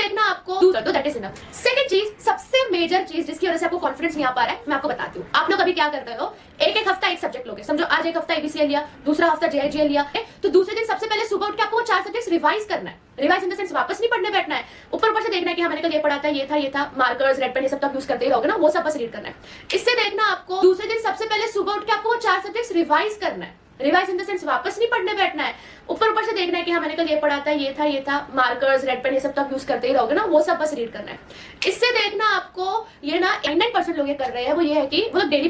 देखना आपको दूर कर दो, दैट इज इनफ। सेकंड चीज, सबसे मेजर चीज जिसकी वजह से आपको कॉन्फिडेंस नहीं आ पा रहा है, मैं आपको बताती हूँ। आप लोग अभी क्या करते हो, एक एक हफ्ता एक सब्जेक्ट लोगे, समझो आज एक हफ्ता एबीसीएल लिया, दूसरा हफ्ता जेआईजीएल लिया, तो दूसरे दिन सबसे पहले सुबह उठ के आपको वो 4 सब्जेक्ट्स रिवाइज करना है। रिवाइज इन द सेंस वापस नहीं पढ़ने बैठना है, ऊपर से देखना है कि हाँ मैंने कल ये पढ़ा था, ये था, मार्कर्स, रेड पेन, ये सब तो आप यूज करते ही रहोगे ना, वो सब बस रीड करना है। इससे देखना आपको दूसरे दिन सबसे पहले सुबह उठ के आपको वो 4 सब्जेक्ट्स रिवाइज करना है। रिवाइज इन द सेंस वापस नहीं पढ़ने बैठना है, ऊपर से देखना है कि हाँ मैंने कल ये पढ़ा था, ये था, मार्कर्स, रेड पेन, ये सब तो आप यूज करते ही रहोगे ना, वो सब बस रीड करना है। इससे देखना आपको ये ना 99% लोग ये कर रहे हैं, वो ये है कि वो लोग डेली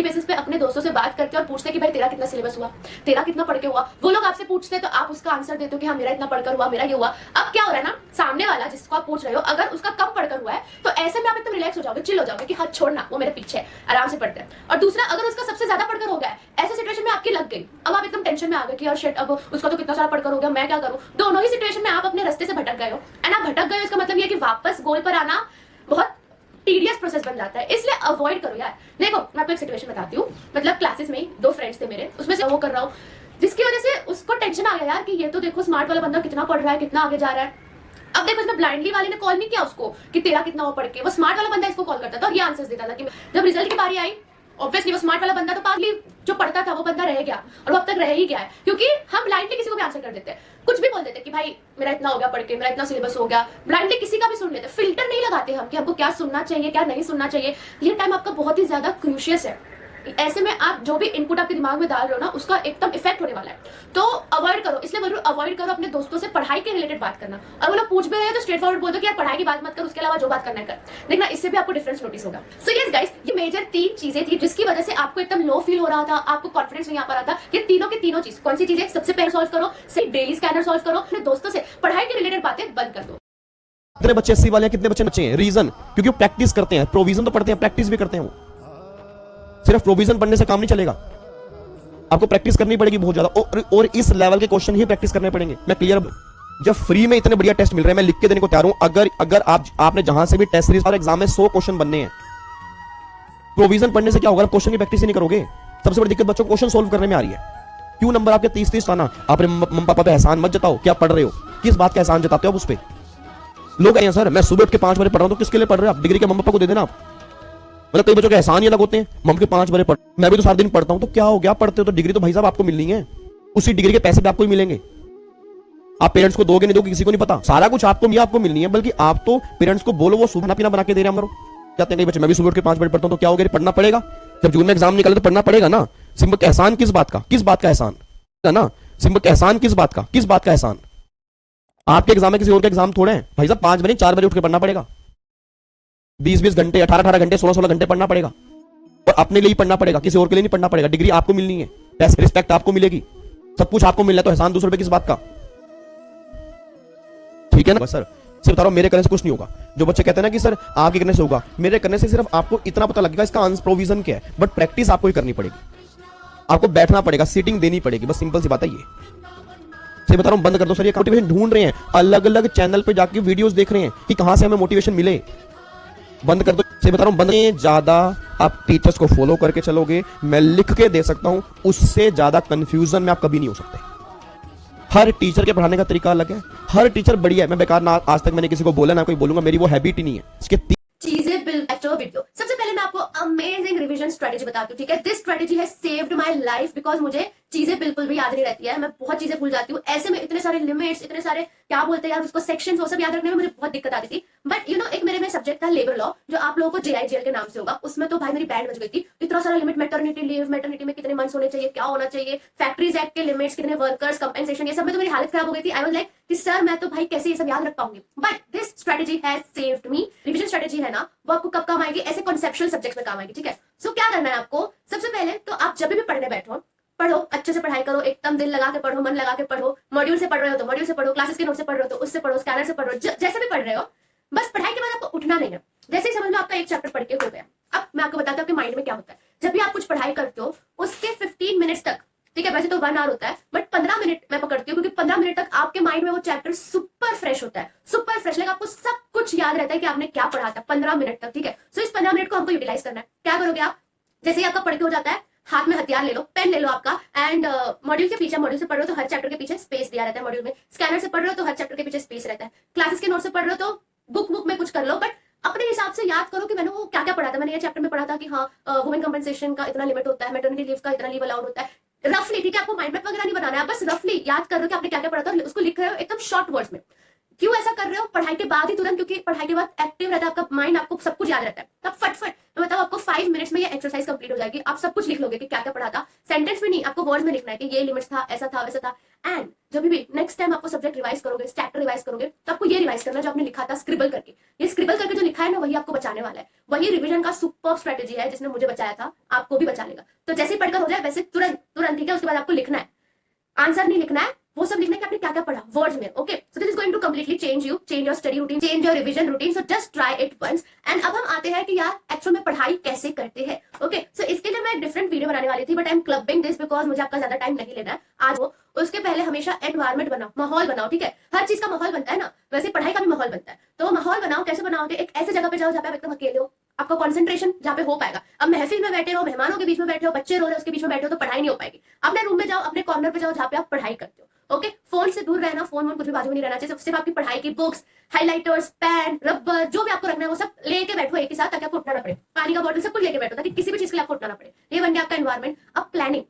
बेसिस पे अपने दोस्तों से बात करते हैं और पूछते हैं कि भाई तेरा कितना सिलेबस हुआ, तेरा कितना पढ़ के हुआ। वो लोग आपसे पूछते हैं तो आप उसका आंसर देते हो कि हाँ मेरा इतना पढ़कर हुआ, मेरा ये हुआ। अब क्या हो रहा है ना, सामने वाला जिसको आप पूछ रहे हो अगर उसका कम पढ़कर हुआ है तो ऐसे में आप एकदम रिलैक्स हो जाओगे, चिल हो जाओगे कि हाँ छोड़ना, वो मेरे पीछे है, आराम से पढ़ते हैं। और दूसरा, अगर उसका सबसे ज्यादा पढ़कर हो गया है, ऐसे सिचुएशन में आपकी लग गई, अब आप एकदम टेंशन में आ गए कि यार शिट, अब उसका तो कितना सारा पढ़कर हो गया, मैं क्या करूं। दोनों ही सिचुएशन में आप अपने रास्ते से भटक गए हो, एंड आप भटक गए हो, इसका मतलब ये कि वापस गोल पर आना बहुत टीडियस प्रोसेस बन जाता है, इसलिए अवॉइड करो यार। देखो मैं आपको एक सिचुएशन बताती हूँ, मतलब क्लासेस में ही 2 फ्रेंड्स थे मेरे, उसमें से वो कर रहा हूँ जिसकी वजह से उसको टेंशन आ गया यार कि ये तो देखो स्मार्ट वाला बंदा कितना पढ़ रहा है, कितना आगे जा रहा है। अब देखो इसमें ब्लाइंडली वाले ने कॉल नहीं किया उसको कि तेरा कितना वो पढ़ के, वो स्मार्ट वाला बंदा इसको कॉल करता था और ये आंसर्स देता था कि जब रिजल्ट की बारी आई, ऑब्वियसली वो स्मार्ट वाला बंदा तो पागली जो पढ़ता था वो बंदा रह गया, और वो अब तक रह ही गया है, क्योंकि हम ब्लाइंडली किसी को भी आंसर कर देते हैं, कुछ भी बोल देते कि भाई मेरा इतना हो गया पढ़ के, मेरा इतना सिलेबस हो गया, ब्लाइंडली किसी का भी सुन लेते, फिल्टर नहीं लगाते हम कि हमको क्या सुनना चाहिए क्या नहीं सुनना चाहिए। ये टाइम आपका बहुत ही ज्यादा क्रूशियस है, ऐसे में आप जो भी इनपुट आपके दिमाग में डाल रहे हो ना उसका एकदम इफेक्ट होने वाला है, तो अवॉइड करो। इसलिए बोल रही हूँ अवॉइड करो अपने दोस्तों से पढ़ाई के रिलेटेड बात करना, और वो लोग पूछ भी रहे हैं तो स्ट्रेट फॉरवर्ड बोल दो कि यार पढ़ाई की बात मत कर, उसके अलावा जो बात करना है कर, देखना इससे भी आपको डिफरेंस नोटिस होगा। सो यस गाइस, ये मेजर 3 चीजें थी जिसकी वजह से आपको एकदम लो फील हो रहा था, आपको कॉन्फिडेंस नहीं आ पा रहा था। ये तीनों के तीनों चीज कौन सी चीजें, सबसे पहले सॉल्व करो, सिर्फ डेली स्कैनर सॉल्व करो, अपने दोस्तों से पढ़ाई के रिलेटेड बातें बंद कर दो। कितने बच्चे 80 वाले हैं, कितने बच्चे बच्चे हैं, रीजन क्योंकि वो प्रैक्टिस करते हैं, प्रोविजन तो पढ़ते हैं, प्रैक्टिस भी करते हैं। वो सिर्फ प्रोविजन पढ़ने से काम नहीं चलेगा, आपको प्रैक्टिस करनी पड़ेगी बहुत ज्यादा, और इस लेवल के क्वेश्चन ही प्रैक्टिस करने पड़ेंगे। मैं क्लियर, जब फ्री में इतने बढ़िया टेस्ट मिल रहे हैं मैं लिख के देने को तैयार हूं। अगर आपने जहां से भी टेस्ट सीरीज और एग्जाम में 100 क्वेश्चन बनने हैं, प्रोविजन पढ़ने से क्या होगा, क्वेश्चन की प्रैक्टिस ही नहीं करोगे। सबसे बड़ी दिक्कत बच्चों को क्वेश्चन सोल्व करने में आ रही है। क्यों नंबर आपके 30-30 आना, अपने मम्मी पापा पे एहसान मत जताओ, क्या पढ़ रहे हो, किस बात का एहसान जताते हो आप उस पर। लोग हैं सर मैं सुबह उठ के 5 बजे पढ़ रहा हूं, तो किसके लिए पढ़ रहे हो आप, डिग्री के मम्मी पापा को दे देना आप। मतलब कई बच्चों के एहसान ही अलग होते हैं, मम्मी के 5 बजे पढ़, मैं भी तो सारा दिन पढ़ता हूं, तो क्या हो गया, पढ़ते हो तो डिग्री तो भाई साहब आपको मिलनी है, उसी डिग्री के पैसे भी आपको ही मिलेंगे। आप पेरेंट्स को दोगे नहीं दोगे किसी को नहीं पता, सारा कुछ आपको मिलनी है, बल्कि आप तो पेरेंट्स को बोलो वो सुबह पीना बना के दे रहे हैं। कहते हैं कई बच्चे मैं भी सुबह उठ के 5 बजे पढ़ता हूं, तो क्या हो गया, पढ़ना पड़ेगा, जब जून में एग्जाम निकले तो पढ़ना पड़ेगा ना। सिंपल एहसान किस बात का, एहसान ना, सिंपल एहसान किस बात का एहसान। आपके एग्जाम में किसी और का एग्जाम थोड़े हैं भाई साहब, 5 बजे 4 बजे उठ के पढ़ना पड़ेगा, 20-20 घंटे 18-18 घंटे 16-16 घंटे पढ़ना पड़ेगा, और अपने लिए ही पढ़ना पड़ेगा, किसी और के लिए नहीं पढ़ना पड़ेगा। डिग्री आपको मिलनी है, रिस्पेक्ट आपको मिलेगी, सब कुछ आपको मिलना है, तो एहसान दूसरों पे किस बात का, ठीक है ना। सर सिर्फ बता रहा हूं मेरे करने से कुछ नहीं होगा। जो बच्चे कहते हैं ना कि सर आपके करने से होगा, मेरे करने से सिर्फ आपको इतना पता लगेगा इसका आंसर प्रोविजन क्या है, बट प्रैक्टिस आपको ही करनी पड़ेगी, आपको बैठना पड़ेगा, सीटिंग देनी पड़ेगी, बस सिंपल सी बात है ये। से बता रहा हूं बंद कर दो सर, ये मोटिवेशन ढूंढ रहे हैं, अलग अलग चैनल पे जाके वीडियोस देख रहे हैं कि कहां से हमें मोटिवेशन मिले, बंद कर दो। से बता रहा हूं बंद, ज्यादा आप टीचर्स को फॉलो करके चलोगे, मैं लिख के दे सकता हूं, उससे ज्यादा कंफ्यूजन में आप कभी नहीं हो सकते। हर टीचर के पढ़ाने का तरीका अलग है, हर टीचर बढ़िया है, मैं बेकार ना आज तक मैंने किसी को बोला ना कोई बोलूंगा, मेरी वो हैबिट ही नहीं है। इसके चीजें बिल्ड वीडियो, सबसे पहले मैं आपको अमेजिंग रिवीजन स्ट्रेटेजी बताती हूँ, ठीक है। This strategy has saved my life, because मुझे चीजें बिल्कुल भी याद नहीं रहती है, मैं बहुत चीजें भूल जाती हूँ। ऐसे में इतने सारे लिमिट्स, इतने सारे क्या बोलते हैं यार उसको, सेक्शंस, वो सब याद रखने में मुझे बहुत दिक्कत आती थी। बट यू नो एक मेरे में सब्जेक्ट था लेबर लॉ, जो आप लोगों को जेआईजीएल के नाम से होगा, उसमें तो भाई मेरी बैंड बज गई थी। इतना सारा लिमिट, मैटरनिटी लीव, मैटरनिटी में कितने मंथ्स होने चाहिए, क्या होना चाहिए, फैक्ट्रीज एक्ट के लिमिट्स, कितने वर्कर्स, कंपेंसेशन, ये सब में तो मेरी हालत खराब हो गई थी। आई वाज लाइक कि सर मैं तो भाई कैसे ये सब याद रख पाऊंगी। But this strategy has saved me. Revision strategy है ना, वो आपको कब काम आएगी, ऐसे कॉन्सेप्चुअल सब्जेक्ट्स में काम आएगी, ठीक है। सो क्या करना है आपको, सबसे पहले तो आप जब भी पढ़ने बैठो, पढ़ो अच्छे से, पढ़ाई करो, एकदम दिल लगा के पढ़ो, मन लगा के पढ़ो। मॉड्यूल से पढ़ रहे हो तो मॉड्यूल से पढ़ो, क्लासेस के नोट से पढ़ रहे हो तो उससे पढ़ो, स्कैनर से पढ़ो, जैसे भी पढ़ रहे हो। बस पढ़ाई के बाद आपको उठना नहीं है, जैसे ही समझ लो आपका एक चैप्टर पढ़ के हो गया। अब मैं आपको बताता हूँ कि माइंड में क्या होता है जब भी आप कुछ पढ़ाई करते हो, उसके 15 मिनट्स तक, ठीक है, वैसे तो 1 आवर होता है, बट 15 मिनट मैं पकड़ती हूँ, क्योंकि 15 मिनट तक आपके माइंड में वो चैप्टर सुपर फ्रेश होता है, सुपर फ्रेश, लाइक आपको सब कुछ याद रहता है कि आपने क्या पढ़ा था 15 मिनट तक, ठीक है। सो इस 15 मिनट को हमको यूटिलाइज करना है। क्या करोगे आप, जैसे ही आपका पढ़ के हो जाता है, हाथ में हथियार ले लो, पेन ले लो आपका, एंड मॉड्यूल के पीछे, मॉड्यूल से पढ़ रहे हो तो हर चैप्टर के पीछे स्पेस दिया रहता है मॉड्यूल में, स्कैनर से पढ़ रहे हो तो हर चैप्टर के पीछे स्पेस रहता है, क्लासेस के नोट से पढ़ रहे हो तो बुक में कुछ कर लो, बट अपने हिसाब से याद करो कि मैंने वो क्या क्या पढ़ा था। मैंने ये चैप्टर में पढ़ा था कि हाँ वुमेन कंपनसेशन का इतना लिमिट होता है, मैटरनिटी लीव का इतना लीव अलाउड होता है। रफली, ठीक है, आपको माइंड मैप वगैरह नहीं बनाना है, बस रफली याद कर रहे हो कि आपने क्या क्या पढ़ा था और उसको लिख रहे हो एकदम शॉर्ट वर्ड्स में। क्यों ऐसा कर रहे हो? पढ़ाई के बाद ही तुरंत, क्योंकि पढ़ाई के बाद एक्टिव रहता है आपका माइंड, आपको सब कुछ याद रहता है, तब फटफट मैं बताऊं आपको 5 मिनट्स में ये एक्सरसाइज कंप्लीट हो जाएगी। आप सब कुछ लिख लोगे कि क्या क्या पढ़ा था, सेंटेंस में नहीं, आपको वर्ड्स में लिखना है कि ये लिमिट्स था, ऐसा था, वैसा था। एंड जब भी नेक्स्ट टाइम आपको सब्जेक्ट रिवाइज करोगे, चैप्टर रिवाइज करोगे, तो आपको ये रिवाइज करना जो आपने लिखा था स्क्रिबल करके। ये स्क्रिबल करके जो लिखा है ना, वही आपको बचाने वाला है। वही रिवीजन का सुपर स्ट्रेटेजी है जिसने मुझे बचाया था, आपको भी बचा लेगा। तो जैसे ही पढ़कर हो जाए वैसे तुरंत तुरंत, ठीक है, उसके बाद आपको लिखना है, आंसर नहीं लिखना है, वो सब लिखना है कि आपने क्या क्या पढ़ा वर्ड्स में। Okay, so this is going to completely change you, change your study routine, change your revision routine. So just try it once. And अब हम आते हैं कि यार एक्चुअल में पढ़ाई कैसे करते हैं। ओके, सो इसके लिए मैं एक डिफरेंट वीडियो बनाने वाली थी, but I am clubbing this because मुझे आपका ज्यादा टाइम नहीं लेना है आज। वो उसके पहले हमेशा एनवायरमेंट बनाओ, माहौल बनाओ, ठीक है, हर चीज का माहौल बनता है ना, वैसे पढ़ाई का भी माहौल बनता है। तो माहौल बनाओ, कैसे बनाओगे? एक ऐसे जगह पे जाओ जहाँ पे आप एकदम अकेले हो, आपका कंसंट्रेशन जहाँ पे हो पाएगा। अब महफिल में बैठे हो, मेहमानों के बीच में बैठे हो, बच्चे रो रहे हो उसके बीच में बैठे हो, तो पढ़ाई नहीं हो पाएगी। अपने रूम में जाओ, अपने कॉर्नर पे जाओ जहाँ पे आप पढ़ाई करते हो। ओके, फोन से दूर रहना, फोन कुछ भी बाजू में नहीं रहना चाहिए। सिर्फ आपकी पढ़ाई की बुक्स, हाइलाइटर्स, पेन, रबर, जो भी आपको रखना है वो सब लेके बैठो एक ही साथ, ताकि आपको उठना ना पड़े। पानी का बॉटल सब कुछ लेके बैठो ताकि किसी भी चीज के लिए आपको उठना ना पड़े। ये बन गया आपका एनवायरमेंट। अब प्लानिंग,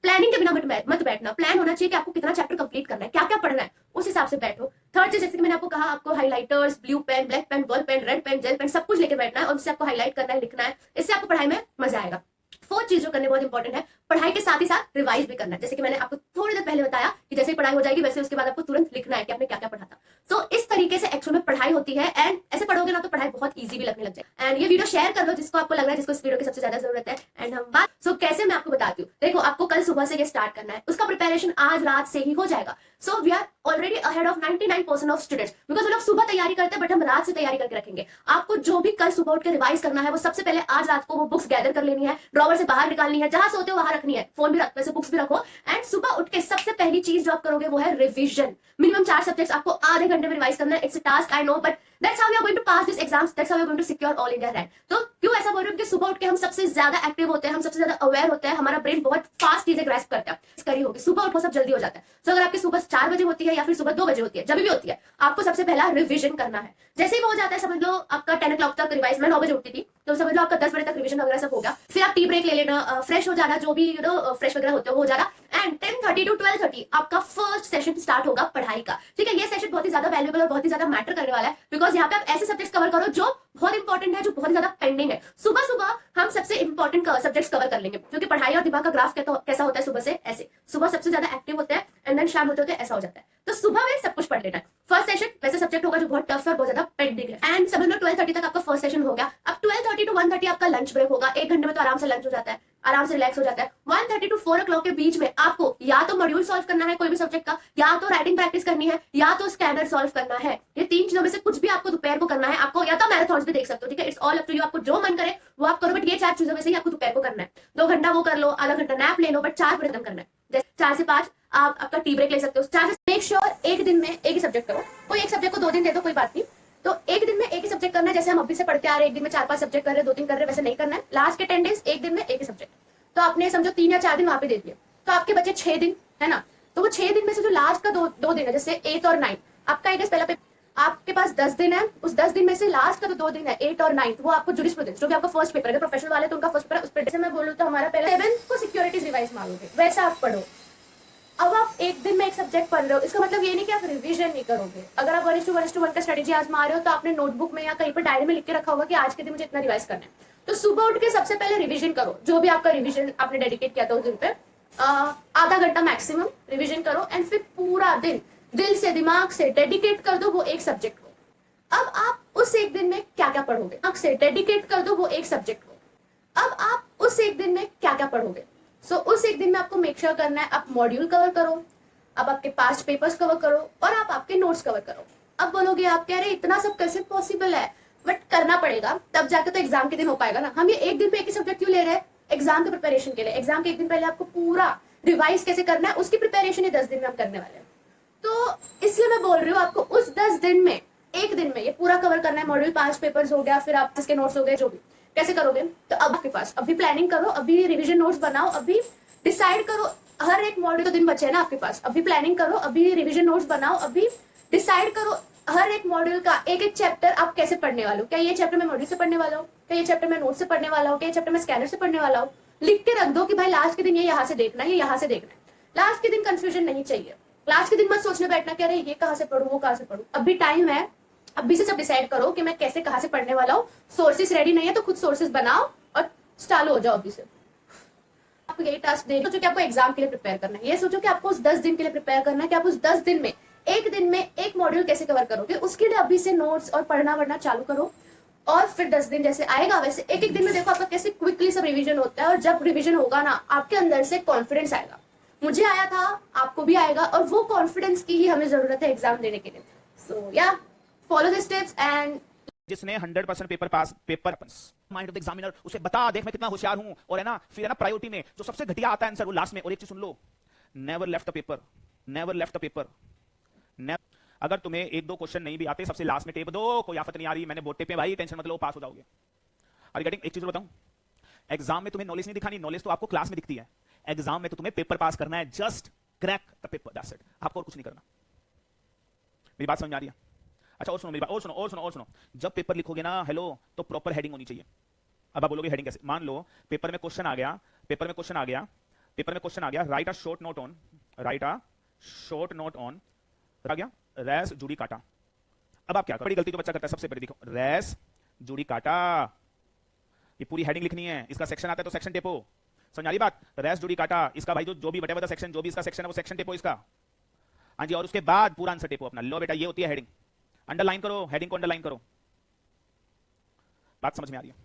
प्लानिंग के बिना मत बैठना। प्लान होना चाहिए कि आपको कितना चैप्टर कंप्लीट करना है, क्या क्या पढ़ना है, उस हिसाब से बैठो। थर्ड चीज, जैसे कि मैंने आपको कहा, आपको highlighters, blue pen, black pen, ball pen, red pen, gel pen, सब कुछ लेके बैठना है और उससे आपको हाईलाइट करना है, लिखना है। इससे आपको पढ़ाई में मजा आएगा। फोर्थ चीज जो करने बहुत इंपॉर्टेंट है, पढ़ाई के साथ ही साथ रिवाइज भी करना है। जैसे कि मैंने आपको थोड़ी देर पहले बताया कि जैसे ही पढ़ाई हो जाएगी वैसे उसके बाद आपको तुरंत लिखना है कि आपने क्या क्या पढ़ा था। तो इस तरीके से एक्चुअल में पढ़ाई होती है। एंड ऐसे पढ़ोगे ना तो पढ़ाई बहुत ईजी भी लगने लग जाए। एंड ये वीडियो शेयर कर लो जिसको आपको लग रहा है, जिसको इस वीडियो की सबसे ज्यादा जरूरत है। एंड हम बात कैसे मैं आपको बताती हूँ। देखो, आपको कल सुबह से ये स्टार्ट करना है, उसका प्रिपरेशन आज रात से ही हो जाएगा। So we are already ahead of 99% of students, because वो लोग सुबह तैयारी करते हैं, बट हम रात से तैयारी करके रखेंगे। आपको जो भी कल सुबह उठ के रिवाइज करना है, वो सबसे पहले आज रात को वो बुक्स गैदर कर लेनी है, ड्रॉवर से बाहर निकालनी है, जहां सोते हो वहां रखनी है, फोन भी रख, वैसे बुक्स भी रखो। एंड सुबह उठ के सबसे पहली चीज जो आप करोगे वो है रिविजन। मिनिमम 4 सब्जेक्ट्स आपको आधे घंटे में रिवाइज करना है। It's a task, I know, but that's how we are going to pass this exams, that's how we are going to secure all India rank. तो क्यों ऐसा बोल रही हूँ कि सुबह उठ के हम सबसे ज्यादा एक्टिव होते हैं, हम सबसे ज्यादा अवेयर होते हैं, हमारा ब्रेन बहुत फास्ट चीजें ग्रैस्प करता है। करी होगी, सुबह उठो सब जल्दी हो जाता है। तो अगर आपकी सुबह 4 बजे होती है या फिर सुबह 2 बजे होती है, जब भी होती है, आपको सबसे पहला रिविजन करना है। जैसे ही वो हो जाता है, समझ लो आपका 10 o'clock तक रिवाइज, मैं 9 बजे उठती थी, तो समझ लो आपका 10 बजे तक रिविजन वगैरह सब होगा। फिर आप टी ब्रेक ले लेना, फ्रेश हो जाना, जो भी फ्रेश वगैरह होते हो जाना। एंड 10:30 to 12:30 आपका फर्स्ट सेशन स्टार्ट होगा पढ़ाई का। ठीक है, ये सेशन बहुत ही ज्यादा वैल्यूएबल और बहुत ही ज्यादा मैटर करने वाला है, बिकॉज यहाँ पे आप ऐसे सब्जेक्ट्स कवर करो जो बहुत इंपॉर्टेंट है, जो बहुत ज्यादा पेंडिंग है। सुबह सुबह हम सबसे इंपॉर्टेंट सब्जेक्ट्स कवर कर लेंगे, क्योंकि पढ़ाई और दिमाग का ग्राफ कैसा होता है सुबह से ऐसे। सुबह सबसे ज्यादा एक्टिव होते हैं एंड देन शाम होते होते ऐसा हो जाता है। तो सुबह में सब कुछ पढ़ लेना है। फर्स्ट सेशन वैसे सब्जेक्ट होगा जो बहुत टफ है और बहुत ज्यादा पेंडिंग है। एंड समझ लो 12:30 तक आपका फर्स्ट सेशन हो गया। अब 12:30 to 1:30 आपका लंच ब्रेक होगा। 1 घंटे में तो आराम से लंच हो जाता है, आराम से रिलैक्स हो जाता है। 1:30 to 4 o'clock के बीच में आपको या तो मॉड्यूल सॉल्व करना है कोई भी सब्जेक्ट का, या तो राइटिंग प्रैक्टिस करनी है, या तो स्कैनर सॉल्व करना है। ये 3 चीजों में से कुछ भी आपको दोपहर को करना है। आपको या तो मैराथन्स भी देख सकते हो, ठीक है, it's all up to you, आपको जो मन करे वो आप करो, बट ये 4 चीजों में से ही आपको दोपहर को करना है। 2 घंटा वो कर लो, आधा घंटा नैप ले लो, बट 4 खत्म करना है। जैसे 4 से 5 आप आपका टी ब्रेक ले सकते हो। 4 से मेक श्योर एक दिन में एक ही सब्जेक्ट करो। कोई एक सब्जेक्ट को 2 दिन दे दो, कोई बात नहीं, तो एक दिन में एक ही सब्जेक्ट करना है। जैसे हम अभी से पढ़ते आ रहे हैं, एक दिन में 4-5 सब्जेक्ट कर रहे हैं, 2-3 कर रहे हैं, वैसे नहीं करना है। लास्ट के 10 days एक दिन में एक ही सब्जेक्ट। तो आपने समझो 3 या 4 दिन वहां पे दे दिए, तो आपके बचे 6 दिन, है ना। तो वो 6 दिन में से जो लास्ट का 2 दिन है, जैसे 8 और 9, आपका एक पहला पेपर, आपके पास 10 दिन है। उस 10 दिन में से लास्ट का तो 2 दिन है, 8 और 9, वो आपको जुरिस्प्रूडेंस, जो भी आपका फर्स्ट पेपर है, प्रोफेशनल वाले तो उनका फर्स्ट पेपर है, उस पर जैसे मैं बोलूँ तो हमारा पहले 7th को सिक्योरिटीज रिवाइज मांगोगे, वैसा आप पढ़ो। अब आप एक दिन में एक सब्जेक्ट पढ़ रहे हो, इसका मतलब ये नहीं कि आप रिवीजन नहीं करोगे। अगर आप 1:1:1 का स्ट्रेटेजी आजमा रहे हो, तो आपने नोटबुक में या कहीं पर डायरी में लिख के रखा होगा कि आज के दिन मुझे इतना रिवाइज करना है। तो सुबह उठ के सबसे पहले रिवीजन करो, जो भी आपका रिवीजन आपने डेडिकेट किया था उस दिन पे, आधा घंटा मैक्सिमम रिवीजन करो। एंड फिर पूरा दिन दिल से दिमाग से डेडिकेट कर दो वो एक सब्जेक्ट को। अब आप उस एक दिन में क्या क्या पढ़ोगे, दिमाग से डेडिकेट कर दो वो एक सब्जेक्ट को। अब आप उस एक दिन में क्या क्या पढ़ोगे। सो उस एक दिन में आपको मेक श्योर करना है आप मॉड्यूल कवर करो, आप आपके पास्ट पेपर्स कवर करो, और आप आपके नोट्स कवर करो। अब बोलोगे आप, कह रहे इतना सब कैसे पॉसिबल है, बट करना पड़ेगा, तब जाके तो एग्जाम के दिन हो पाएगा ना। हम ये एक दिन पे एक ही सब्जेक्ट क्यों ले रहे हैं? एग्जाम के प्रिपरेशन के लिए। एग्जाम के एक दिन पहले आपको पूरा रिवाइज कैसे करना है उसकी प्रिपरेशन ये 10 दिन में हम करने वाले हैं। तो इसलिए मैं बोल रही हूँ आपको उस 10 दिन में, एक दिन में ये पूरा कवर करना है। मॉड्यूल 5 पेपर्स हो गया, फिर आप इसके नोट्स हो गए, जो भी कैसे करोगे? तो अब आपके पास अभी प्लानिंग करो, अभी रिवीजन नोट्स बनाओ, अभी डिसाइड करो। हर एक मॉड्यूल तो दिन बचे हैं ना आपके पास, अभी प्लानिंग करो, अभी रिवीजन नोट्स बनाओ, अभी डिसाइड करो हर एक मॉड्यूल का एक एक चैप्टर आप कैसे पढ़ने वाले हो। क्या ये चैप्टर मैं मॉड्यूल से पढ़ने वाला हूँ, क्या ये चैप्टर मैं नोट से पढ़ने वाला हूँ, क्या ये चैप्टर मैं स्कैनर से पढ़ने वाला हूँ। लिख के रख दो कि भाई लास्ट के दिन ये यहाँ से देखना है, ये यहाँ से देखना है। लास्ट के दिन कंफ्यूजन नहीं चाहिए। लास्ट के दिन मत सोचने बैठना कि अरे ये कहाँ से पढ़ूं, वो कहाँ से पढ़ूं। अभी टाइम है, अभी से सब डिसाइड करो कि मैं कैसे कहाँ से पढ़ने वाला हूँ। सोर्सेस रेडी नहीं है तो खुद सोर्सेस बनाओ और चालू हो जाओ अभी से। आपको यही टास्क दे, सोचो कि आपको एग्जाम के लिए प्रिपेयर करना है, ये सोचो कि आपको उस 10 दिन के लिए प्रिपेयर करना है कि आप उस 10 दिन में एक दिन में एक मॉड्यूल कैसे कवर करोगे। उसके लिए अभी से नोट्स और पढ़ना वढ़ना चालू करो और फिर 10 दिन जैसे आएगा वैसे एक एक दिन में देखो आपका कैसे क्विकली सब रिवीजन होता है। और जब रिवीजन होगा ना आपके अंदर से कॉन्फिडेंस आएगा। मुझे आया था, आपको भी आएगा, और वो कॉन्फिडेंस की ही हमें जरूरत है एग्जाम देने के लिए। सो या फॉलो द स्टेप्स एंड जिसने 100% paper pass, paper mind of the examiner, उसे बता देख मैं कितना होशियार हूं। और है ना, फिर है ना प्रायोरिटी में जो सबसे घटिया आता है आंसर वो लास्ट में। और एक चीज सुन लो, never left the paper, never left the paper. अगर तुम्हें एक दो क्वेश्चन नहीं भी आते सबसे लास्ट में टेप दो, कोई आफत नहीं आ रही, मैंने बोर्ड टेप पे भाई, टेंशन मत लो, पास हो जाओगे। और गेटिंग एक चीज बताऊं, एग्जाम में तुम्हें नॉलेज नहीं दिखानी, नॉलेज तो आपको क्लास में दिखती है। एग्जाम में तो तुम्हें पेपर पास करना है, just crack the paper, that's it. आपको और कुछ नहीं करना। मेरी बात समझ आ रही है? अच्छा और सुनो मेरी बात, और सुनो। जब पेपर लिखोगे ना हेलो, तो प्रॉपर हेडिंग होनी चाहिए। अब आप बोलोगे हेडिंग कैसे? मान लो पेपर में क्वेश्चन आ गया, write a short note on, आ गया रैस जुड़ी काटा। अब आप क्या करो, बड़ी गलती जो बच्चा करता है सबसे पहले देखो, रैस जुड़ी काटा, ये पूरी हेडिंग लिखनी है। इसका सेक्शन आता है तो सेक्शन टेपो। समझ आ रही बात? रैस जुड़ी काटा, इसका भाई जो भी बटे सेक्शन, जो भी इसका सेक्शन है वो सेक्शन टेपो इसका। हाँ जी, और उसके बाद पूरा आंसर टेपो अपना। लो बेटा ये होती है हेडिंग, अंडरलाइन करो, हेडिंग को अंडरलाइन करो। बात समझ में आ रही है?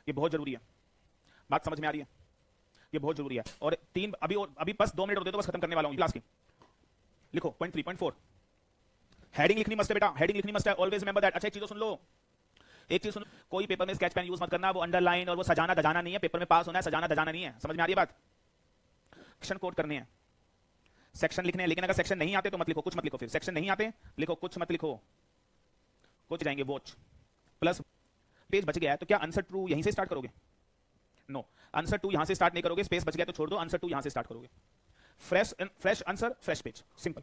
ये बहुत जरूरी है। बात समझ में आ रही है? ये बहुत जरूरी है। और तीन अभी बस 2 मिनट और दे दो, बस खत्म करने वाला हूं क्लास की। लिखो पॉइंट 3.4, हेडिंग लिखनी मस्त है बेटा, हेडिंग लिखनी मस्त है, ऑलवेज रिमेंबर दैट। अच्छा एक चीज सुन लो, कोई पेपर में स्केच पेन यूज मत करना, वो अंडरलाइन और वो सजाना दजाना नहीं है। पेपर में पास होना है, सजाना दजाना नहीं है। समझ में आ रही है बात? सेक्शन कोड करने हैं, सेक्शन लिखने हैं, लेकिन अगर सेक्शन नहीं आते तो मत लिखो, कुछ मत लिखो। फिर सेक्शन नहीं आते लिखो कुछ मत लिखो, कुछ जाएंगे वॉच प्लस पेज बच गया है तो क्या आंसर ट्रू यहीं से स्टार्ट करोगे? नो, आंसर 2 यहां से स्टार्ट नहीं करोगे, स्पेस बच गया तो छोड़ दो, आंसर 2 यहां से स्टार्ट करोगे। Fresh answer, fresh page, simple.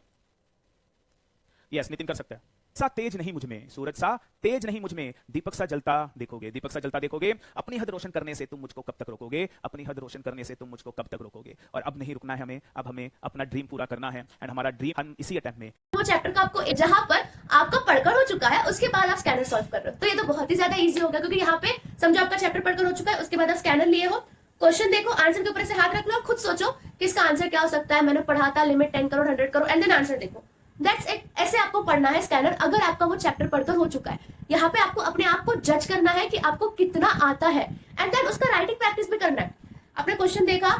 Yes Nitin कर सकता है। सा तेज नहीं मुझ में, सूरज सा तेज नहीं मुझ में, दीपक सा जलता देखोगे, दीपक सा जलता देखोगे। अपनी हद रोशन करने से तुम मुझको कब तक रोकोगे, अपनी हद रोशन करने से तुम मुझको कब तक रोकोगे। और अब नहीं रुकना है हमें, अब हमें अपना ड्रीम पूरा करना है। एंड हमारा ड्रीम हम इसी अटेम्प्ट में, वो चैप्टर का आपको जहां पर आपका पढ़कर हो चुका है उसके बाद आप स्कैनर सॉल्व कर रहे हो, तो ये तो बहुत ही ज्यादा इजी होगा। क्योंकि यहाँ पे समझो आपका चैप्टर पढ़कर हो चुका है, उसके बाद आप स्कैनर लिए हो, क्वेश्चन देखो, आंसर के ऊपर से हाथ रख लो और खुद सोचो कि इसका आंसर क्या हो सकता है। मैंने पढ़ा था limit 10 crore 100 crore, and then answer देखो। That's it. ऐसे आपको पढ़ना है स्कैनर, अगर आपका वो चैप्टर पढ़कर हो चुका है। यहाँ पे आपको अपने आप को जज करना है कि आपको कितना आता है, एंड देन उसका राइटिंग प्रैक्टिस भी करना है। आपने क्वेश्चन देखा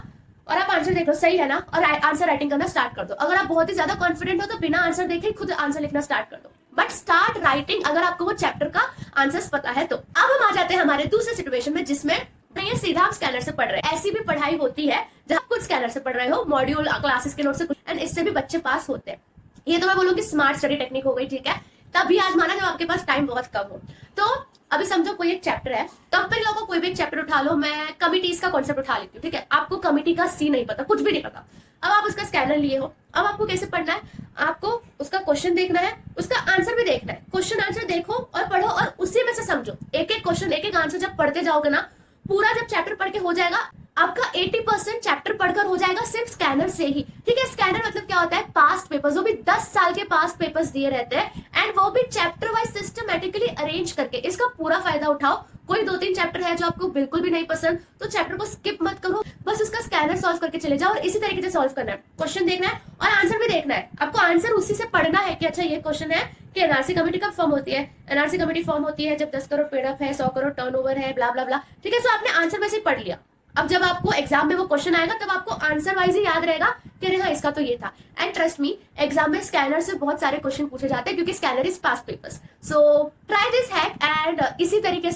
और आप आंसर देख लो, सही है ना, और आंसर राइटिंग करना स्टार्ट कर दो। अगर आप बहुत ही ज्यादा कॉन्फिडेंट हो तो बिना आंसर देखे खुद आंसर लिखना स्टार्ट कर दो, बट स्टार्ट राइटिंग अगर आपको वो चैप्टर का आंसर पता है तो। अब हम आ जाते हैं हमारे दूसरे सिचुएशन में, जिसमें ये सीधा आप स्कैनर से पढ़ रहे हैं। ऐसी भी पढ़ाई होती है जहां कुछ स्कैनर से पढ़ रहे हो, मॉड्यूल क्लासेस के नोट से, एंड इससे भी बच्चे पास होते हैं। ये तो मैं बोलूंगी स्मार्ट स्टडी टेक्निक हो गई, ठीक है। तभी आजमाना जब आपके पास टाइम बहुत कम हो। तो अभी समझो कोई एक चैप्टर है, तो अपन लोगों को कोई भी एक चैप्टर उठा लो। मैं कमिटीज का कॉन्सेप्ट उठा लेती हूँ, ठीक है। आपको कमिटी का सी नहीं पता, कुछ भी नहीं पता। अब आप उसका स्कैनर लिए हो, अब आपको कैसे पढ़ना है? आपको उसका क्वेश्चन देखना है, उसका आंसर भी देखना है। क्वेश्चन आंसर देखो और पढ़ो और उसी में से समझो। एक एक क्वेश्चन, एक एक आंसर जब पढ़ते जाओगे ना, पूरा जब चैप्टर पढ़ के हो जाएगा, आपका 80% चैप्टर पढ़कर हो जाएगा सिर्फ स्कैनर से ही, ठीक है। स्कैनर मतलब क्या होता है? पास्ट पेपर्स, वो भी 10 साल के पास्ट पेपर्स दिए रहते हैं, एंड वो भी चैप्टर वाइज सिस्टमेटिकली अरेंज करके। इसका पूरा फायदा उठाओ। कोई 2-3 चैप्टर है जो आपको बिल्कुल भी नहीं पसंद, तो चैप्टर को स्किप मत करो, बस उसका स्कैनर सॉल्व करके चले जाओ। और इसी तरीके से सॉल्व करना है, क्वेश्चन देखना है और आंसर भी देखना है। आपको आंसर उसी से पढ़ना है कि अच्छा ये क्वेश्चन है कि एनआरसी कमेटी कब फॉर्म होती है। एनआरसी कमेटी फॉर्म होती है जब 10 करोड़ पेड अप है, 100 करोड़ टर्नओवर है, ब्ला ब्ला ब्ला, ठीक है। सो आपने आंसर वैसे ही पढ़ लिया। अब जब आपको एग्जाम में वो क्वेश्चन आएगा तब आपको आंसर वाइज ही याद रहेगा कि अरे हाँ इसका तो ये था। एंड ट्रस्ट मी, एग्जाम में स्कैनर से बहुत सारे क्वेश्चन पूछे जाते हैं, क्योंकि scanner is past papers. So try this hack, and इसी तरीके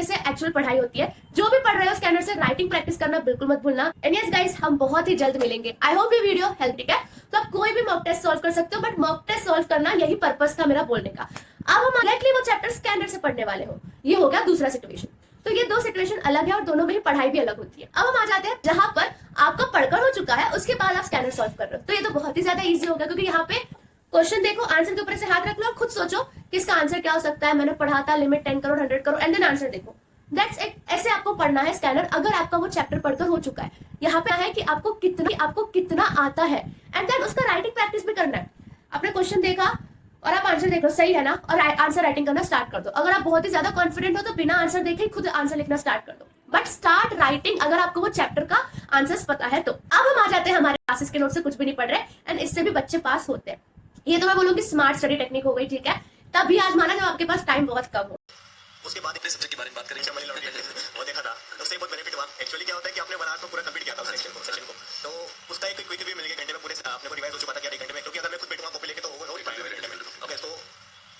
से एक्चुअल पढ़ाई होती है। जो भी पढ़ रहे हो स्कैनर से, राइटिंग प्रैक्टिस करना बिल्कुल मत भूलना। एंड यस गाइस, हम बहुत ही जल्द मिलेंगे। आई होप ये वीडियो हेल्प, ठीक है। तो आप कोई भी मॉक टेस्ट सॉल्व कर सकते हो, बट मॉक टेस्ट सॉल्व करना यही पर्पस था मेरा बोलने का। अब हम डायरेक्टली वो चैप्टर स्कैनर से पढ़ने वाले हो। ये हो गया दूसरा सिचुएशन। तो ये दो सिचुएशन अलग है और दोनों में ही पढ़ाई भी अलग होती है। अब हम आ जाते हैं जहां पर आपका पढ़कर हो चुका है, उसके बाद आप स्कैनर सॉल्व कर रहे हो, तो ये तो बहुत ही ज्यादा इजी होगा, क्योंकि यहाँ पे क्वेश्चन देखो, आंसर के ऊपर से हाथ रख लो और खुद सोचो कि इसका आंसर क्या हो सकता है। मैंने पढ़ा था limit 10 crore 100 crore and then answer देखो। That's it. ऐसे आपको पढ़ना है स्कैनर, अगर आपका वो चैप्टर पढ़कर हो चुका है। यहाँ पे है कि आपको कितना आता है एंड देन उसका राइटिंग प्रैक्टिस भी करना है। आपने क्वेश्चन देखा और आप आंसर देख लो, सही है ना, और आंसर राइटिंग करना स्टार्ट कर दो। अगर आप बहुत ही ज्यादा कॉन्फिडेंट हो तो बिना आंसर देखे खुद आंसर लिखना स्टार्ट कर दो, बट स्टार्ट राइटिंग अगर आपको वो चैप्टर का आंसर्स पता है तो। अब हम आ जाते हैं हमारे क्लासेस के नोट से कुछ भी नहीं पढ़ रहे एंड इससे भी बच्चे पास होते हैं। ये तो मैं बोलूंगी स्मार्ट स्टडी टेक्निक हो गई, ठीक है, तब भी आजमाना जब आपके पास टाइम बहुत कम हो। उसके बाद एक सब्जेक्ट के बारे में बात करेंगे, मनी लॉन्ड्रिंग वो देखा था, उससे बहुत बेनिफिट हुआ। एक्चुअली क्या होता है कि आपने 1 आवर में पूरा कंप्लीट किया था उस सेशन को, तो उसका एक क्विक रिव्यू मिल गया, घंटे में पूरे आपने को रिवाइज हो चुका था, क्या 1 घंटे में, क्योंकि अगर मैं खुद बैठूंगा कॉपी लेके तो हो ही पाएगा घंटे में। ओके, तो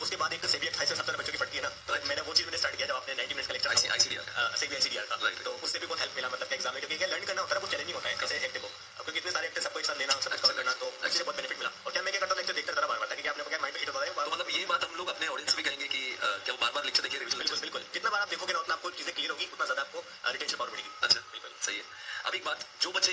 उसके बाद एक सेबी एक्ट 7 बच्चों की पढ़ती है ना, तो मैंने वो चीज मैंने स्टार्ट किया जब आपने 90 मिनट्स का लेक्चर आईसीडीआर था, तो उससे भी बहुत हेल्प मिला, मतलब एग्जाम में, क्योंकि क्या लर्न करना होता है वो चैलेंजिंग होता है ऐसे एक्टिव को, क्योंकि इतने सारे एक्टिव सबको एक साथ लेना, सब कवर करना, तो इससे बहुत बेनिफिट मिला। और क्या मैं क्या करता हूं, लेक्चर देखकर जरा बार-बार, ताकि आपने को क्या माइंड में हिट होता है। तो मतलब ये बात हम लोग अपने ऑडियंस भी कहेंगे कि क्या वो बार-बार लेक्चर देखिए, रिविजन बिल्कुल जितना बार आप देखोगे ना उतना आपको चीजें क्लियर होगी, उतना ज्यादा आपको रिटेंशन पावर मिलेगी। अच्छा, बिल्कुल सही है। अब एक बात, जो बच्चे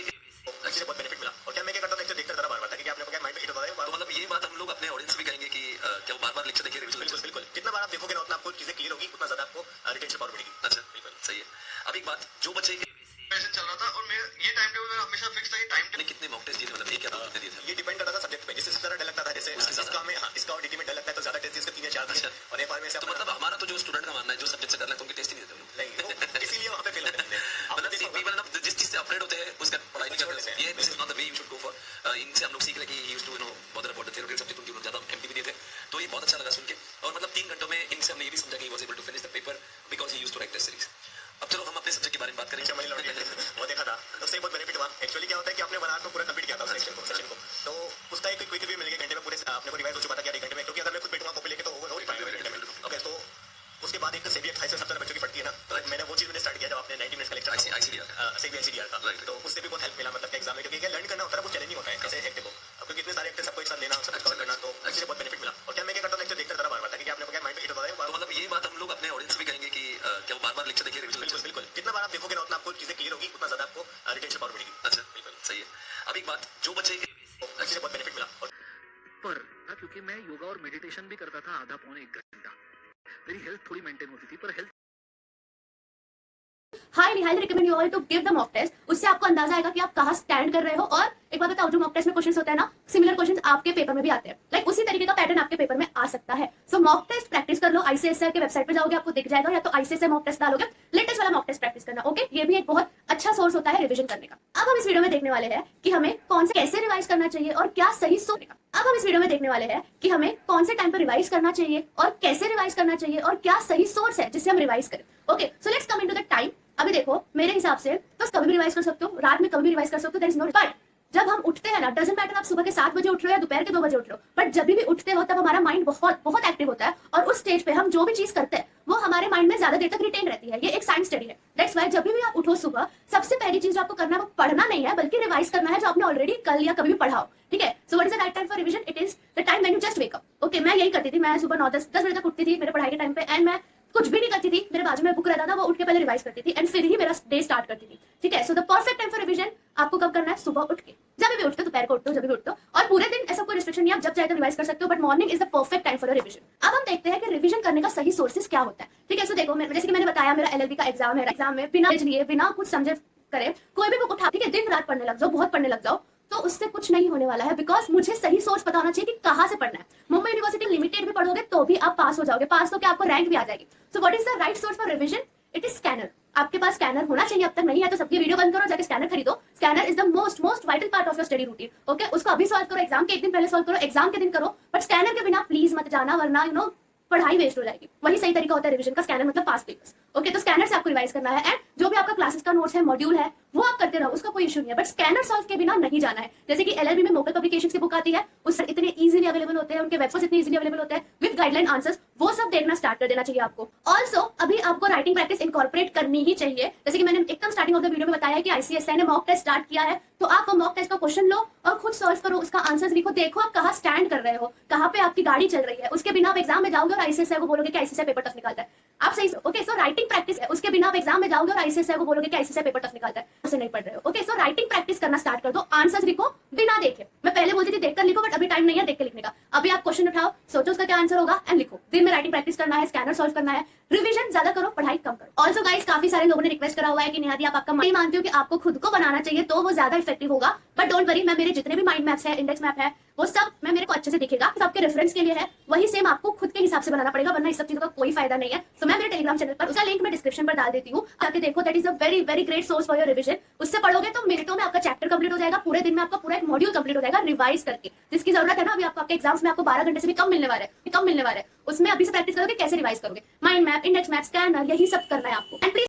इससे बहुत बेनिफिट मिला। और क्या मैं क्या करता हूं, लेक्चर देखकर जरा बार-बार, ताकि आपने को क्या माइंड में हिट होता है। तो मतलब ये बात हम लोग अपने ऑडियंस भी कहेंगे कि क्या वो बार-बार लेक्चर देखिए, रिविजन बिल्कुल जितना बार आप देखोगे ना उतना आपको चीजें क्लियर होगी, उतना ज्यादा आपको रिटेंशन पावर मिलेगी। अच्छा, बिल्कुल सही है। अब एक बात, जो बच्चे पैसे चल रहा था और मैं ये टाइम टेबल मेरा हमेशा फिक्स था, ये टाइम टेबल कितने मॉक टेस्ट दिए थे, मतलब एक या दो कितने दिए थे, ये डिपेंड करता था सब्जेक्ट पे, जिससे ज्यादा डर लगता था, जैसे इसका में इसका ऑडिटी में डर लगता है तो ज्यादा टेस्ट इसका 3 या 4 दिए, और एफआर में से तो मतलब हमारा तो जो स्टूडेंट का मानना है जो सब्जेक्ट से डर लगता है उनके टेस्ट ही नहीं देते नहीं, इसीलिए वहां पे फेल होते हैं। मतलब पीपल ना जिस चीज से अफ्रेड होते हैं उसका पढ़ाई नहीं करते हैं, ये this is not the way you should go for. इनसे हम लोग सीख रहे कि he used to no bother about the theoretical subject, उनके ज्यादा एमटीबी दिए थे, तो ये बहुत अच्छा लगा सुन के। और मतलब 3 घंटों में इनसे हमने ये भी समझा कि he was able to finish the paper because he used to write test series. अब चलो हम अपने सब्जेक्ट के बारे में बात करेंगे, मनी लॉन्ड्रिंग वो देखा था, उससे बहुत बेनिफिट हुआ। एक्चुअली क्या होता है कि आपने 1 आवर में पूरा कंप्लीट किया था उस सेशन को, तो उसका एक क्विक रिव्यू मिल गया, घंटे में पूरे आपने को रिवाइज हो चुका था, क्या 1 घंटे में, क्योंकि अगर मैं खुद बैठूंगा कॉपी लेके तो हो ही पाएगा घंटे में। ओके, तो उसके बाद एक सेबी एक्ट 7 बच्चों की पढ़ती है ना, तो मैंने वो चीज मैंने स्टार्ट किया जब आपने 90 मिनट्स का लेक्चर आईसीडीआर था, तो उससे भी बहुत हेल्प मिला, मतलब एग्जाम में, क्योंकि क्या लर्न करना होता है वो चैलेंजिंग होता है ऐसे एक्टिव को, क्योंकि इतने सारे एक्टिव सबको एक साथ लेना, सब कवर करना, तो इससे बहुत बेनिफिट मिला। और क्या मैं क्या करता हूं, लेक्चर देखकर जरा बार-बार, ताकि आपने को क्या माइंड में हिट होता है। तो मतलब ये बात हम लोग अपने ऑडियंस भी कहेंगे कि क्या वो बार-बार लेक्चर देखिए, रिविजन बिल्कुल जितना बार आप देखोगे ना उतना आपको चीजें क्लियर होगी, उतना ज्यादा आपको रिटेंशन पावर मिलेगी। अच्छा, बिल्कुल सही है। अब एक बात, जो बच्चे इससे बहुत बेनिफिट मिला। पर क्योंकि मैं योगा और मेडिटेशन भी करता था आधा पौने 1 घंटा, मेरी हेल्थ थोड़ी मेंटेन होती थी, पर हेल्थ highly recommend you all to give the mock test. उससे आपको अंदाजा आएगा कि आप कहाँ स्टैंड कर रहे हो। और एक बात बताओ, जो मॉक टेस्ट में क्वेश्चंस होते हैं ना, सिमिलर क्वेश्चंस आपके पेपर में भी आते हैं, लाइक उसी तरीके का पैटर्न आपके पेपर में आ सकता है। सो मॉक टेस्ट प्रैक्टिस कर लो, आईसीएसआई के वेबसाइट पे जाओगे आपको दिख जाएगा, या तो आईसीएसआई मॉक टेस्ट डालोगे, लेटेस्ट वाला मॉक टेस्ट प्रैक्टिस करना। ओके, ये भी एक बहुत अच्छा सोर्स होता है रिविजन करने का। अब हम इस वीडियो में देखने वाले हैं कि हमें कौन से कैसे रिवाइज करना चाहिए और क्या सही सोच का। अब हम इस वीडियो में देखने वाले हैं कि हमें कौन से टाइम पर रिवाइज करना चाहिए और कैसे रिवाइज करना चाहिए और क्या सही सोर्स है जिससे हम रिवाइज करें। Okay, so let's come into the time. अभी देखो, मेरे हिसाब से तो कभी भी रिवाइज कर सकते हो, रात में कभी भी रिवाइज कर सकते हो, देयर इज नो, बट जब हम उठते हैं ना, डजंट मैटर आप सुबह के 7 बजे उठ रहे हो या दोपहर के 2 बजे उठ रहे हो, बट जब भी उठते हो तब हमारा माइंड बहुत बहुत एक्टिव होता है, और उस स्टेज पे हम जो भी चीज करते हैं वो हमारे माइंड में ज्यादा देर तक रिटेन रहती है। ये एक साइंस स्टडी है। दैट्स व्हाई जब भी आप उठो सुबह, सबसे पहली चीज जो आपको करना है वो पढ़ना नहीं है, बल्कि रिवाइज करना है जो आपने ऑलरेडी कल या कभी भी पढ़ा हो। ठीक है, so what is the right time for revision? It is the time when you just wake up. Okay, मैं यही करती थी, मैं सुबह 9-10 बजे तक उठती थी मेरे पढ़ाई के टाइम पे, एंड मैं कुछ भी नहीं करती थी, मेरे बाजू में बुक रहता था, वो उठ के पहले रिवाइज करती थी एंड फिर ही मेरा डे स्टार्ट करती थी। ठीक है, so the perfect time for revision आपको कब करना है? सुबह उठ के, जब भी उठते हो, दोपहर को उठते हो, जब भी उठते हो, और पूरे दिन ऐसा कोई रिस्ट्रिक्शन नहीं, आप जब चाहे तो रिवाइज कर सकते हो, but morning is the perfect time for revision. अब हम देखते हैं कि रिवीजन करने का सही सोर्सेज क्या होता है। ठीक है, सो देखो, जैसे कि मैंने बताया, मेरा एलएलबी का एग्जाम है, एग्जाम में बिना लिए, बिना कुछ समझे करे कोई भी बुक उठा, ठीक है, दिन रात पढ़ने लग जाओ, बहुत पढ़ने लग जाओ, तो उससे कुछ नहीं होने वाला है, बिकॉज मुझे सही सोर्स पता होना चाहिए कि कहाँ से पढ़ना है। मुंबई यूनिवर्सिटी लिमिटेड भी पढ़ोगे तो भी आप पास हो जाओगे, पास तो क्या आपको रैंक भी आ जाएगी। So what is the right source for revision? It is scanner. आपके पास स्कैनर होना चाहिए, अब तक नहीं है तो सबकी वीडियो बंद करो, जाके स्कैनर खरीदो। Scanner is the most vital part of your study routine. Okay, उसको अभी सॉल्व करो, एग्जाम के एक दिन पहले सॉल्व करो, एग्जाम के दिन करो, बट स्कैनर के बिना प्लीज मत जाना, वरना पढ़ाई वेस्ट हो जाएगी। वही सही तरीका होता है रिवीजन का, स्कैनर मतलब पास पेपर्स। ओके, तो स्कैनर से आपको रिवाइज करना है, एंड जो भी आपका क्लासेस का नोट्स है, मॉड्यूल है, वो आप करते रहो, उसका कोई इशू नहीं है, बट स्कैनर सॉल्व के बिना नहीं जाना है। जैसे कि एलएलबी में मोकल पब्लिकेशंस की बुक आती है, उस इतने इजीली अवेलेबल होते हैं, उनके वेबसाइट्स इतने इजीली अवेलेबल होते हैं विद गाइडलाइन आंसर्स, वो सब देखना स्टार्ट कर देना चाहिए आपको। ऑल्सो अभी आपको राइटिंग प्रैक्टिस इनकॉर्पोरेट करनी ही चाहिए। जैसे कि मैंने एकदम स्टार्टिंग ऑफ द वीडियो में बताया कि आईसीएसआई ने मॉक टेस्ट स्टार्ट किया है, तो आप वो मॉक टेस्ट का क्वेश्चन लो और खुद सॉल्व करो, उसका आंसर्स लिखो, देखो आप कहाँ स्टैंड कर रहे हो, कहाँ पे आपकी गाड़ी चल रही है। उसके बिना आप एग्जाम में जाओगे और आईसीएसआई को बोलोगे कि आईसीएसआई पेपर टफ निकालता है, आप सही ओके। सो राइटिंग प्रैक्टिस है, उसके बिना आप एग्जाम में जाओगे और आईसीएसआई को बोलोगे कि आईसीएसआई पेपर टफ निकालता है, ऐसे नहीं पढ़ रहे हो। ओके, सो राइटिंग प्रैक्टिस करना स्टार्ट कर दो, आंसर्स लिखो बिना देखे। मैं पहले बोलती थी देखकर लिखो, बट अभी टाइम नहीं है देख के लिखने का। अभी आप क्वेश्चन उठाओ, सोचो उसका क्या आंसर होगा एंड लिखो। दिन में राइटिंग प्रैक्टिस करना है, स्कैनर सॉल्व करना है, रिवीजन ज्यादा करो, पढ़ाई कम करो। ऑल्सो गाइस, काफी सारे लोगों ने रिक्वेस्ट करा हुआ है कि निहादी आप आपका माइंड मानती हो कि आपको खुद को बनाना चाहिए तो वो ज्यादा इफेक्टिव होगा, बट डोंट वरी, मैं मेरे जितने भी माइंड मैप्स है, इंडेक्स मैप है, वो सब मैं मेरे को अच्छे से दिखेगा, सबके रेफरेंस के लिए है, वही सेम आपको खुद के हिसाब से बनाना पड़ेगा, वरना इस सब चीजों का कोई फायदा नहीं है। तो मैं मेरे टेलीग्राम चैनल पर उसका लिंक मैं डिस्क्रिप्शन पर डाल देती हूँ, आके देखो। That is a very very great source for your revision. उससे पढ़ोगे तो मिनटों में आपका चैप्टर कंप्लीट हो जाएगा, पूरे दिन में आपका पूरा एक मॉड्यूल कंप्लीट हो जाएगा रिवाइज करके, जिसकी जरूरत है ना। अभी आपके एग्जाम्स में आपको 12 घंटे से भी कम मिलने वाला है, उसमें अभी से प्रैक्टिस करोगे कैसे रिवाइज करोगे। Mind map, index map, scanner, यही सब करना है आपको। And please